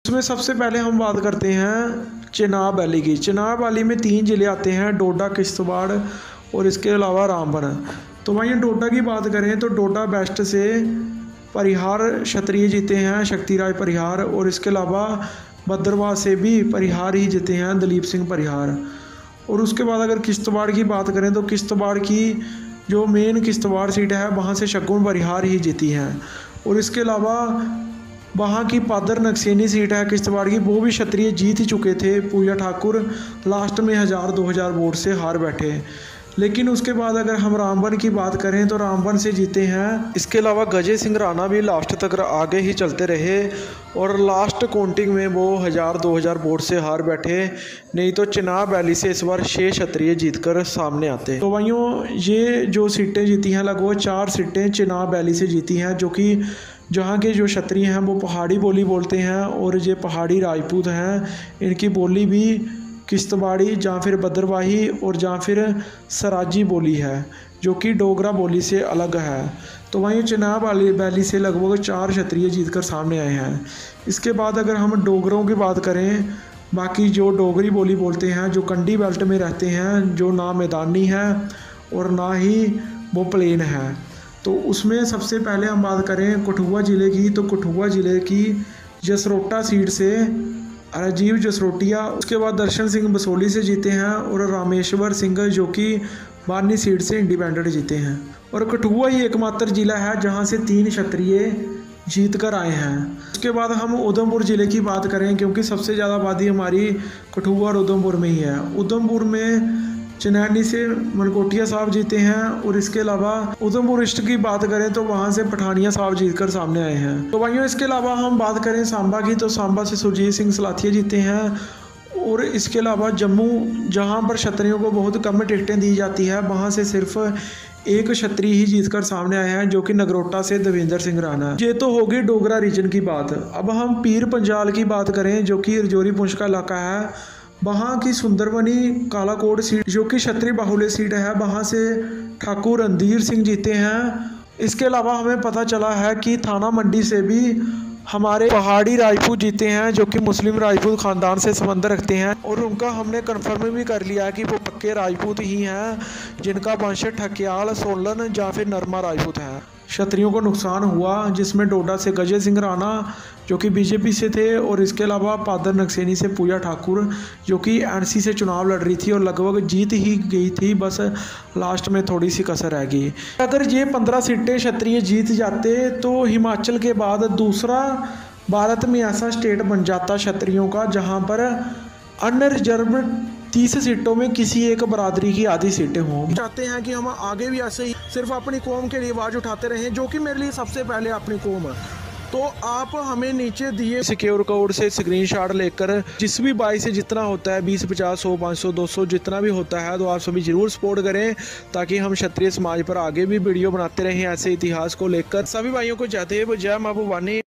इसमें सबसे पहले हम बात करते हैं चिनाब वैली की। चिनाब वैली में 3 ज़िले आते हैं, डोडा, किश्तवाड़ और इसके अलावा रामबन। तो भाई डोडा की बात करें तो डोडा बेस्ट से परिहार क्षत्रिय जीते हैं, शक्तिराज परिहार, और इसके अलावा भद्रवाह से भी परिहार ही जीते हैं, दलीप सिंह परिहार। और उसके बाद अगर किश्तवाड़ की बात करें तो किश्तवाड़ की जो मेन किश्तवाड़ सीट है वहाँ से शगुन परिहार ही जीती हैं। और इसके अलावा वहाँ की पादर नक्सेनी सीट है किश्तवाड़ की, वो भी क्षत्रिय जीत ही चुके थे। पूजा ठाकुर लास्ट में 1000-2000 वोट से हार बैठे। लेकिन उसके बाद अगर हम रामबन की बात करें तो रामबन से जीते हैं। इसके अलावा गजय सिंह राणा भी लास्ट तक आगे ही चलते रहे और लास्ट काउंटिंग में वो 1000-2000 वोट से हार बैठे। नहीं तो चिनाब वैली से इस बार 6 क्षत्रिय जीतकर सामने आते। तो भाइयों ये जो सीटें जीती हैं लगभग 4 सीटें चिनाब वैली से जीती हैं, जो कि जहाँ के जो क्षत्रिय हैं वो पहाड़ी बोली बोलते हैं और ये पहाड़ी राजपूत हैं। इनकी बोली भी किश्तवाड़ी या फिर भद्रवाही और या फिर सराजी बोली है, जो कि डोगरा बोली से अलग है। तो वहीं चिनाब वैली से लगभग 4 क्षत्रिय जीतकर सामने आए हैं। इसके बाद अगर हम डोगरों की बात करें, बाकी जो डोगरी बोली बोलते हैं, जो कंडी बेल्ट में रहते हैं, जो ना मैदानी है और ना ही वो प्लेन है, तो उसमें सबसे पहले हम बात करें कठुआ ज़िले की। तो कठुआ ज़िले की जसरोटा सीट से राजीव जसरोटिया, उसके बाद दर्शन सिंह बसोली से जीते हैं और रामेश्वर सिंह जो कि बानी सीट से इंडिपेंडेंट जीते हैं। और कठुआ ही एकमात्र ज़िला है जहां से 3 क्षत्रिय जीत कर आए हैं। उसके बाद हम उधमपुर ज़िले की बात करें, क्योंकि सबसे ज़्यादा आबादी हमारी कठुआ और उधमपुर में ही है। उधमपुर में चनैनी से मनकोटिया साहब जीते हैं और इसके अलावा उधमपुर ईस्ट की बात करें तो वहां से पठानिया साहब जीतकर सामने आए हैं। तो भाइयों इसके अलावा हम बात करें सांबा की, तो सांबा से सुरजीत सिंह सलाथिया जीते हैं। और इसके अलावा जम्मू, जहां पर क्षत्रियों को बहुत कम टिकटें दी जाती है, वहां से सिर्फ 1 क्षत्रिय ही जीतकर सामने आए हैं, जो कि नगरोटा से देवेंद्र सिंह राणा। ये तो होगी डोगरा रीजन की बात। अब हम पीर पंजाल की बात करें, जो कि रजौरी पुंछ का इलाका है। वहाँ की सुंदरबनी कालाकोट सीट, जो कि क्षत्रिय बाहुल्य सीट है, वहाँ से ठाकुर रणधीर सिंह जीते हैं। इसके अलावा हमें पता चला है कि थाना मंडी से भी हमारे पहाड़ी राजपूत जीते हैं, जो कि मुस्लिम राजपूत ख़ानदान से संबंध रखते हैं। और उनका हमने कंफर्म भी कर लिया कि वो पक्के राजपूत ही हैं, जिनका वंश ठकियाल, सोलन या फिर नरमा राजपूत है। क्षत्रियों को नुकसान हुआ, जिसमें डोडा से गजय सिंह राणा जो कि बीजेपी से थे, और इसके अलावा पादर नक्सेनी से पूजा ठाकुर जो कि एनसी से चुनाव लड़ रही थी और लगभग जीत ही गई थी, बस लास्ट में थोड़ी सी कसर रह गई। अगर ये 15 सीटें क्षत्रिय जीत जाते तो हिमाचल के बाद दूसरा भारत में ऐसा स्टेट बन जाता क्षत्रियों का, जहाँ पर अनरिजर्व 30 सीटों में किसी एक बरादरी की आधी सीटें हों। चाहते हैं कि हम आगे भी ऐसे ही सिर्फ अपनी कौम के लिए आवाज़ उठाते रहें, जो कि मेरे लिए सबसे पहले अपनी कौम है। तो आप हमें नीचे दिए सिक्योर कोड से स्क्रीनशॉट लेकर जिस भी बाई से जितना होता है 20, 50, 100, 500, 200 जितना भी होता है, तो आप सभी जरूर सपोर्ट करें, ताकि हम क्षत्रिय समाज पर आगे भी वीडियो बनाते रहें ऐसे इतिहास को लेकर। सभी भाइयों को जय देव, जय मां भवानी।